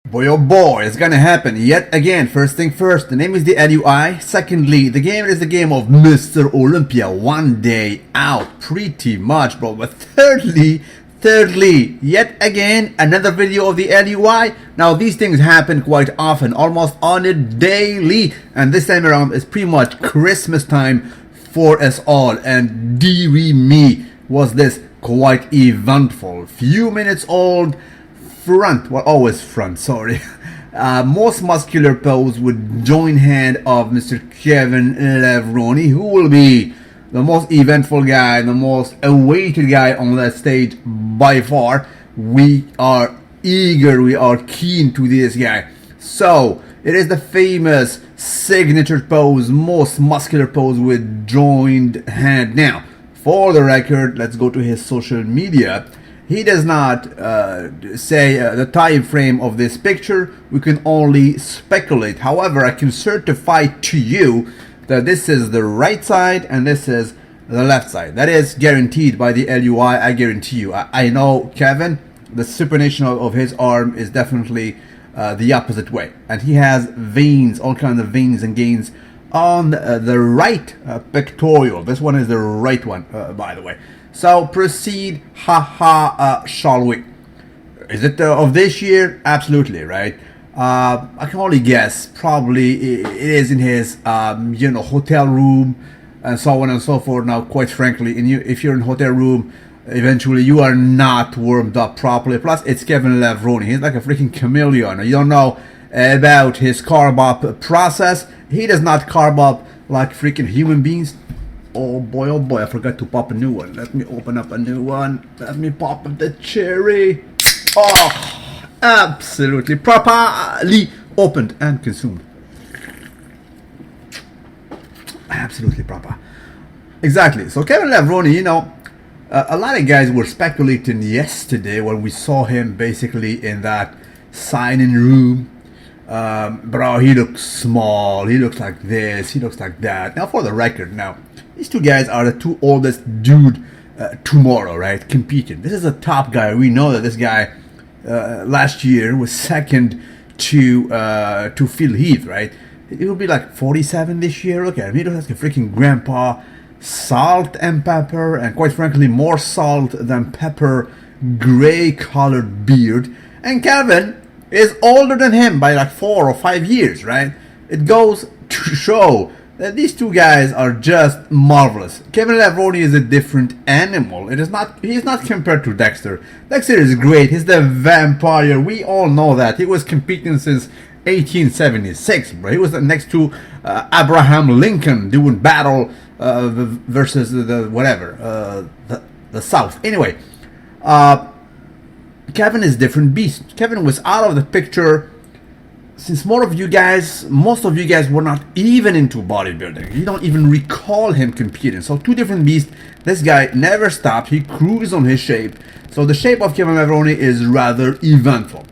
Boy oh boy, it's gonna happen yet again. First thing first, the name is the LUI. Secondly, the game is the game of Mr. Olympia. One day out, pretty much, bro. But thirdly, yet again, another video of the LUI. Now, these things happen quite often, almost on a daily. And this time around, it's pretty much Christmas time for us all. And dearie me, was this quite eventful. Few minutes old. Always front, sorry. Most muscular pose with joint hand of Mr. Kevin Levrone, who will be the most eventful guy, the most awaited guy on that stage by far. We are eager, we are keen to this guy. So, it is the famous signature pose, most muscular pose with joined hand. Now, for the record, let's go to his social media. He does not say the time frame of this picture. We can only speculate. However, I can certify to you that this is the right side and this is the left side. That is guaranteed by the LUI. I guarantee you. I know Kevin, the supination of his arm is definitely the opposite way. And he has veins, all kinds of veins and gains on the right pectoral. This one is the right one, by the way. So proceed, shall we? Is it of this year? Absolutely, right? I can only guess. Probably it is in his, hotel room and so on and so forth. Now, quite frankly, if you're in hotel room, eventually you are not warmed up properly. Plus, it's Kevin Levrone. He's like a freaking chameleon. You don't know about his carb up process. He does not carb up like freaking human beings. Oh boy, I forgot to pop a new one. Let me open up a new one. Let me pop up the cherry. Oh, absolutely properly opened and consumed. Absolutely proper. Exactly. So Kevin Levrone, a lot of guys were speculating yesterday when we saw him basically in that signing room. Bro, he looks small. He looks like this. He looks like that. Now, for the record, these two guys are the two oldest dude tomorrow, right? Competing. This is a top guy. We know that this guy last year was second to Phil Heath, right? It will be like 47 this year. Look at him. He looks like a freaking grandpa. Salt and pepper, and quite frankly, more salt than pepper. Gray-colored beard. And Kevin is older than him by like 4 or 5 years, right? It goes to show that these two guys are just marvelous. Kevin Levrone is a different animal. He's not compared to Dexter. Dexter is great. He's the vampire. We all know that. He was competing since 1876, bro. He was next to Abraham Lincoln doing battle versus the South. Anyway, Kevin is different beast. Kevin was out of the picture since most of you guys were not even into bodybuilding. You don't even recall him competing. So two different beasts. This guy never stopped. He cruised on his shape. So the shape of Kevin Levrone is rather eventful.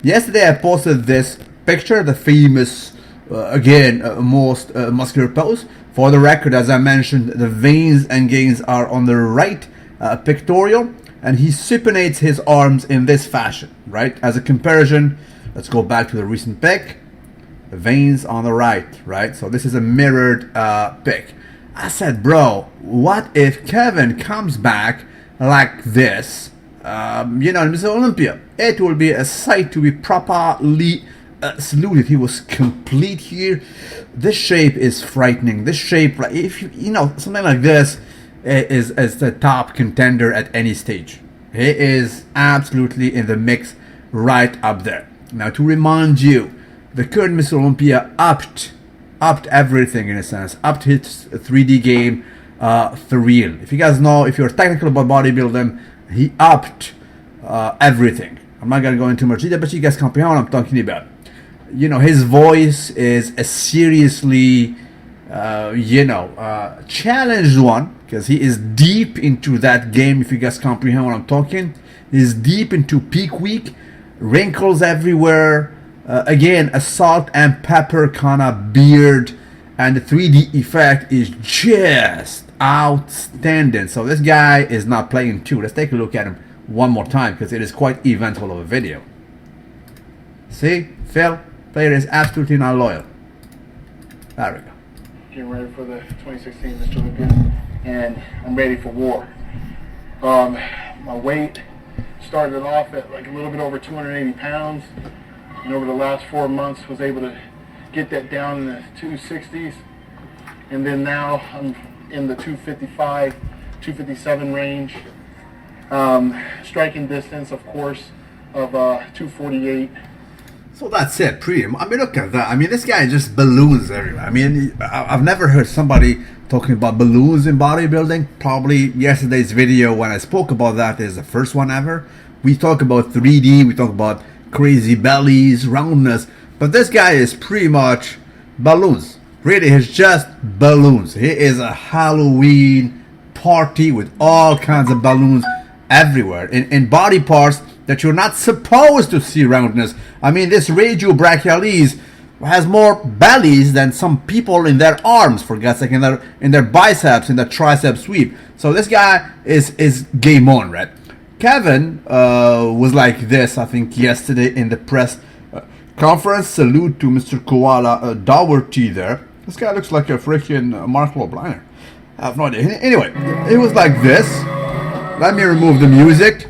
Yesterday I posted this picture, the famous, most muscular pose. For the record, as I mentioned, the veins and gains are on the right pectoral. And he supinates his arms in this fashion, right? As a comparison, let's go back to the recent pic. The veins on the right? So this is a mirrored pic. I said, bro, what if Kevin comes back like this, Mr. Olympia? It will be a sight to be properly saluted. He was complete here. This shape is frightening. This shape, if something like this, is the top contender at any stage. He is absolutely in the mix right up there. Now, to remind you, the current Mr. Olympia upped everything in a sense, upped his 3D game for real. If you guys know, if you're technical about bodybuilding, he upped everything. I'm not gonna go into much detail, but you guys comprehend what I'm talking about. His voice is a seriously challenged one, because he is deep into that game. If you guys comprehend what I'm talking, he's deep into peak week, wrinkles everywhere, again a salt and pepper kind of beard, and the 3D effect is just outstanding. So this guy is not playing too. Let's take a look at him one more time, because it is quite eventful of a video. See, Phil, player is absolutely not loyal. There we go. Getting ready for the 2016 Mr. Olympia, and I'm ready for war. My weight started off at like a little bit over 280 pounds, and over the last 4 months was able to get that down in the 260s, and then now I'm in the 255, 257 range. Striking distance, of course, of 248. So that's it, pretty. I mean, look at that. I mean, this guy just balloons everywhere. I mean, I've never heard somebody talking about balloons in bodybuilding. Probably yesterday's video when I spoke about that is the first one ever. We talk about 3D, we talk about crazy bellies, roundness, but this guy is pretty much balloons. Really, he's just balloons. He is a Halloween party with all kinds of balloons everywhere in body parts that you're not supposed to see roundness. I mean, this Regio Brachialis has more bellies than some people in their arms, for God's sake, in their biceps, in their tricep sweep. So this guy is game on, right? Kevin was like this, I think, yesterday in the press conference. Salute to Mr. Koala Dougherty there. This guy looks like a freaking Mark Lobliner. I have no idea. Anyway, it was like this. Let me remove the music.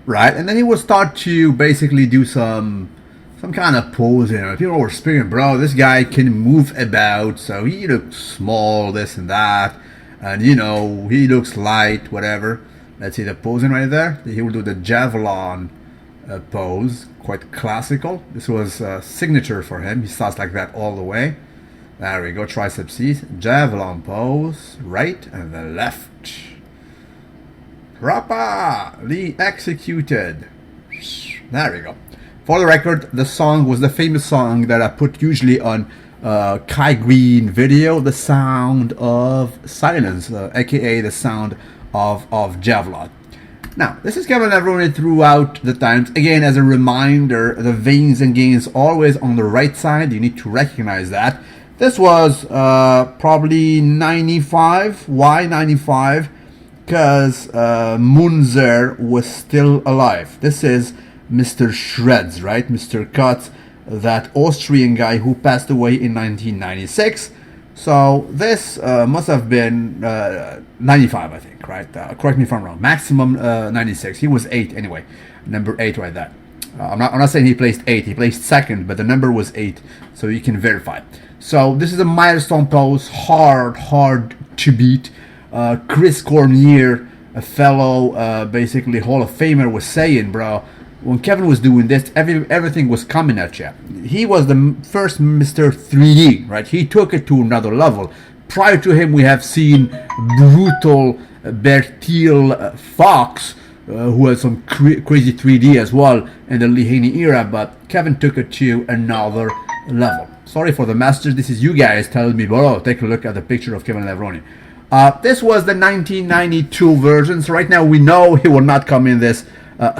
Right, and then he would start to basically do some kind of posing. People were speaking, bro, this guy can move about, so he looks small, this and that, and you know, he looks light, whatever. Let's see the posing right there. He will do the javelin pose, quite classical. This was a signature for him. He starts like that all the way. There we go, tricep C's, javelin pose, right and the left. Properly executed. There we go. For the record, the song was the famous song that I put usually on Kai Green video, The Sound of Silence, aka The Sound of Javelin. Now, this is Kevin Levrone throughout the times. Again, as a reminder, the veins and gains always on the right side. You need to recognize that. This was probably 95. Why 95? Because Munzer was still alive. This is Mr. Shreds, right? Mr. Cuts, that Austrian guy who passed away in 1996. So this must have been 95, I think, right? Correct me if I'm wrong. Maximum 96. He was 8 anyway. Number 8 right there. I'm not saying he placed 8. He placed second, but the number was 8. So you can verify. So this is a milestone pose. Hard to beat. Chris Cormier, a fellow basically Hall of Famer, was saying, bro, when Kevin was doing this, everything was coming at you. He was the first Mr. 3D, right? He took it to another level. Prior to him, we have seen brutal Bertil Fox, who had some crazy 3D as well in the Lee Haney era, but Kevin took it to another level. Sorry for the masters, this is you guys telling me, bro, take a look at the picture of Kevin Levrone. This was the 1992 version, so right now we know he will not come in this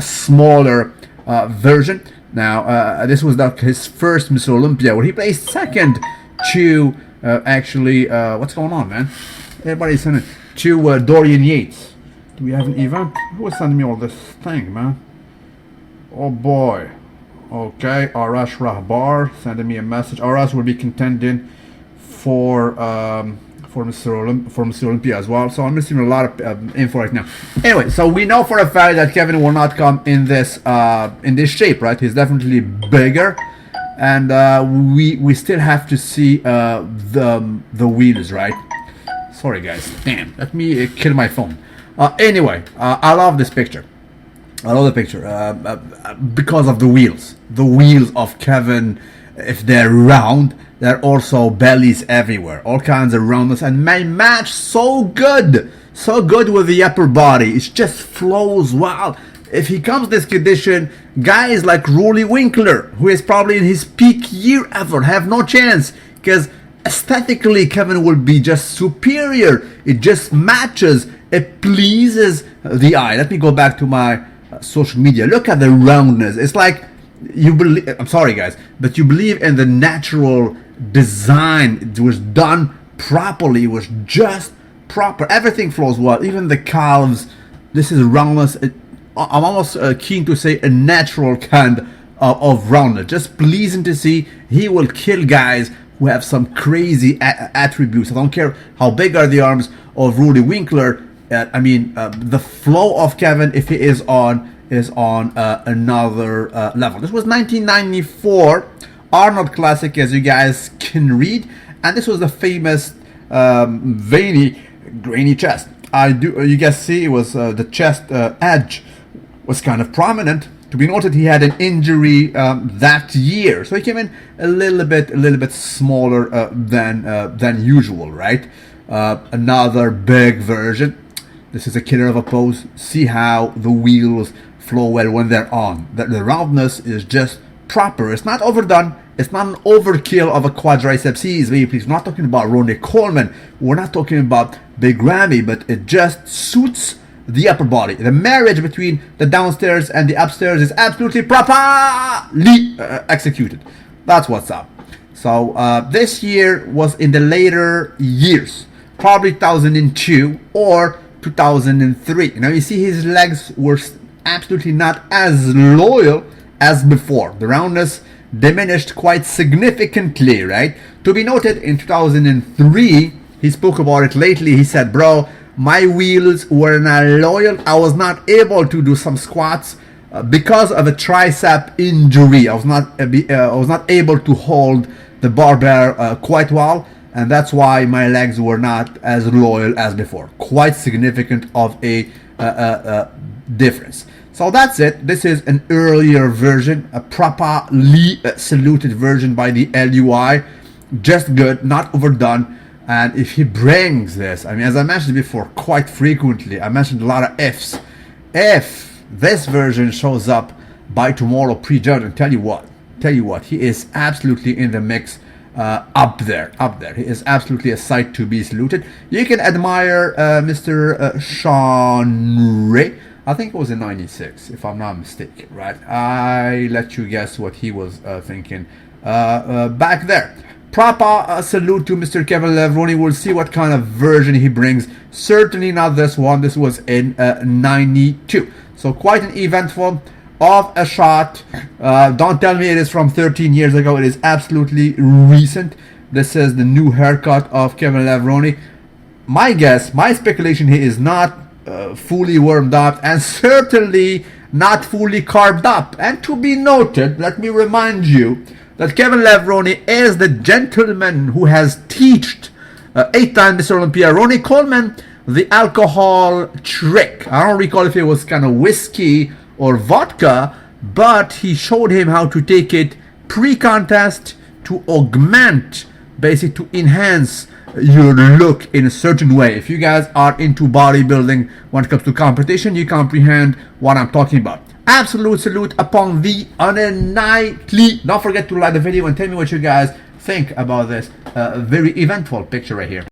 smaller version. Now, this was his first Mr. Olympia, where he placed second to actually, what's going on, man? Everybody's sending to Dorian Yates. Do we have an event? Who is sending me all this thing, man? Oh boy. Okay, Arash Rahbar sending me a message. Arash will be contending for Mr. Olympia as well. So I'm receiving a lot of info right now. Anyway, so we know for a fact that Kevin will not come in this shape, right? He's definitely bigger, and we still have to see the wheels, right? Sorry guys, damn, let me kill my phone. Anyway, I love this picture. I love the picture because of the wheels. The wheels of Kevin, if they're round, there are also bellies everywhere, all kinds of roundness, and my match so good with the upper body. It just flows well. If he comes this condition, guys like Rory Winkler, who is probably in his peak year ever, have no chance, because aesthetically Kevin will be just superior. It just matches, it pleases the eye. Let me go back to my social media. Look at the roundness. It's like you believe, I'm sorry guys, but you believe in the natural design. It was done properly. It was just proper. Everything flows well, even the calves. This is roundness. I'm almost keen to say a natural kind of roundness. Just pleasing to see. He will kill guys who have some crazy attributes. I don't care how big are the arms of Rudy Winkler. The flow of Kevin, if he is on another level. This was 1994 Arnold Classic, as you guys can read, and this was the famous veiny, grainy chest. You guys see, it was the chest edge was kind of prominent. To be noted, he had an injury that year, so he came in a little bit smaller than usual, right? Another big version. This is a killer of a pose. See how the wheels flow well when they're on. The roundness is just proper. It's not overdone. It's not an overkill of a quadriceps. Please. We're not talking about Ronnie Coleman. We're not talking about Big Ramy, but it just suits the upper body. The marriage between the downstairs and the upstairs is absolutely properly executed. That's what's up. So this year was in the later years, probably 2002 or 2003. Now you see his legs were absolutely not as loyal as before. The roundness diminished quite significantly, right? To be noted, in 2003, he spoke about it lately. He said, bro, my wheels were not loyal. I was not able to do some squats because of a tricep injury. I was not able to hold the barbell quite well, and that's why my legs were not as loyal as before. Quite significant of a difference. So that's it. This is an earlier version, a properly saluted version by the LUI. Just good, not overdone. And if he brings this, as I mentioned before, quite frequently, I mentioned a lot of ifs. If this version shows up by tomorrow pre-judging, tell you what, he is absolutely in the mix. Up there. He is absolutely a sight to be saluted. You can admire Mr. Sean Ray. I think it was in 96, if I'm not mistaken, right? I let you guess what he was thinking back there. Proper salute to Mr. Kevin Levrone. We'll see what kind of version he brings. Certainly not this one. This was in 92. So quite an eventful of a shot. Don't tell me it is from 13 years ago. It is absolutely recent. This is the new haircut of Kevin Levrone. My guess, my speculation here is not fully warmed up and certainly not fully carved up. And to be noted, let me remind you that Kevin Levrone is the gentleman who has taught 8-time Mr. Olympia Ronnie Coleman the alcohol trick. I don't recall if it was kind of whiskey or vodka, but he showed him how to take it pre-contest to augment, basically to enhance your look in a certain way. If you guys are into bodybuilding when it comes to competition, you comprehend what I'm talking about. Absolute salute upon the undeniably. Don't forget to like the video and tell me what you guys think about this very eventful picture right here.